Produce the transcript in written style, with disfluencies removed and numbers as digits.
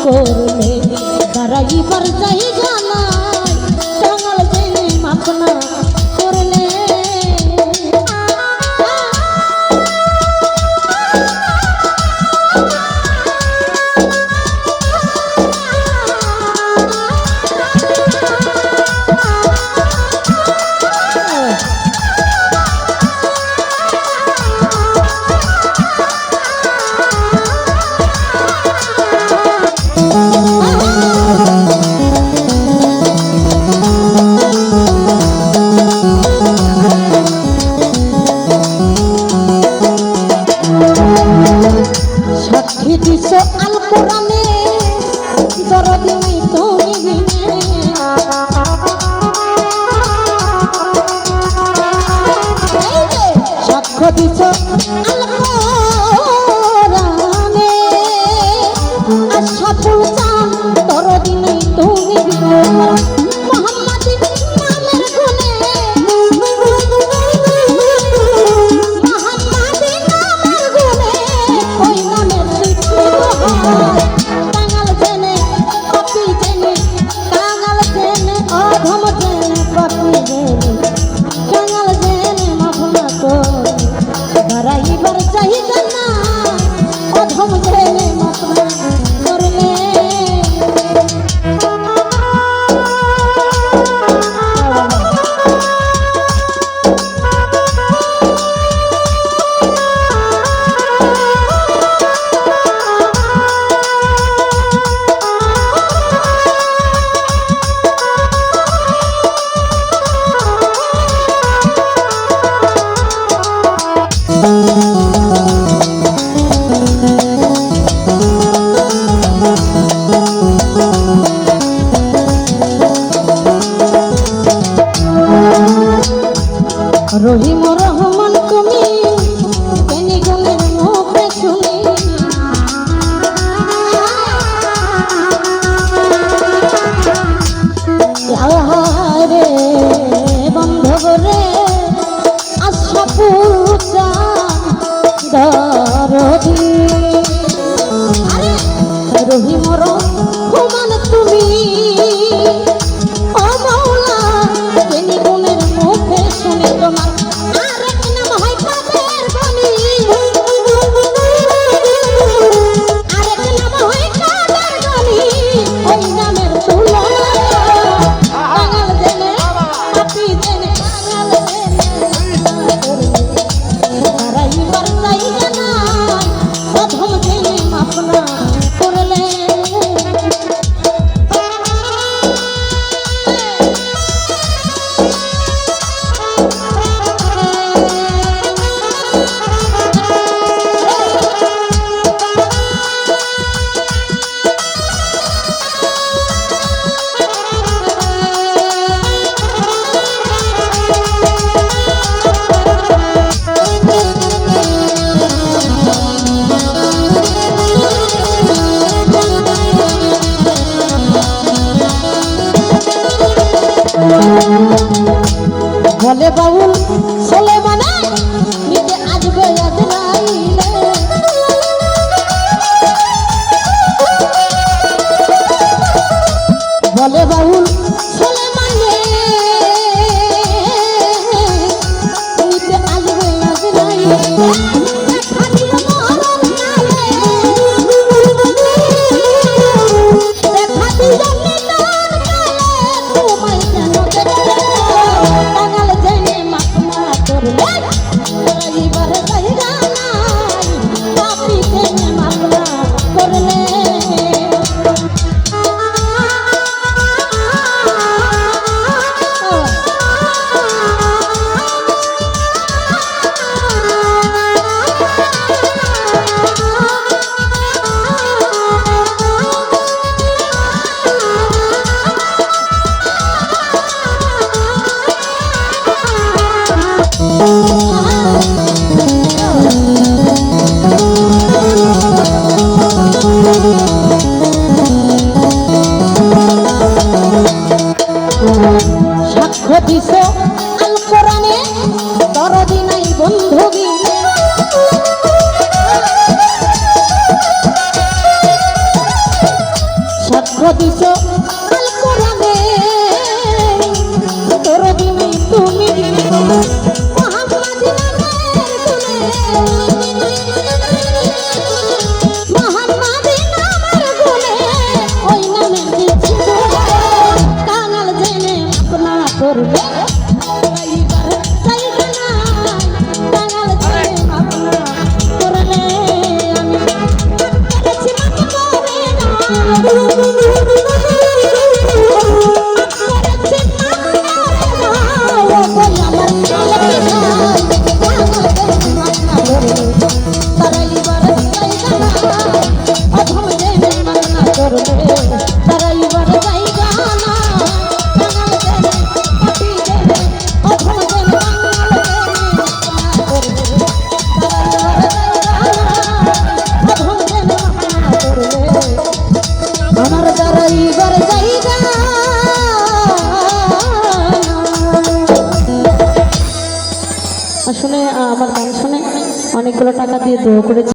করলে দাঁড়াইবার জায়গা নাই টাঙ্গাল জেনে মাফ না করলে সাক্ষী দিছ আল কোরআনে দরদি নাই তুমি বিনে সাক্ষ্য দিছ আল কোরআনে আশাফুল চান দরদি নাই তুমি বিনে মোহাম্মদী নামের গুণে মোহাম্মদী নামের গুণে ওই নামের টাঙ্গাল জেনে কপি জেনে টাঙ্গাল জেনে অধম জেনে কপি জেনে টাঙ্গাল জেনে মাফ না করে দাঁড়াইবার চাহিদা না অধম জেনে মাফ না করলে রহিম রহমান তুমি কেনি গুণের মুখে শুনি রে বন্ধব রে আশাফুল চান দরদি রহিম রহমান তুমি ও মাওলা কেনি গুণের মুখে শুনি তোমার আরেক নাম হয় কাদের গনি আরেক নাম হয় কাদের গনি ওই নামের তুলনা টাঙ্গাল জেনে কপি জেনে টাঙ্গাল জেনে দাঁড়াইবার জায়গা নাই অধম জেনে মাফ না করলে বদিস আল কোরআনে তোর দিনে তুমি মোহাম্মদ নামের গুণে মোহাম্মদ নামের গুণে ওই নামের দিচ্ছি কাঙাল জেনে আপনা করবে আমার ডরাইবার জায়গা আসলে আমার গান শুনে অনেকগুলো টাকা দিয়ে দোয়া করেছি।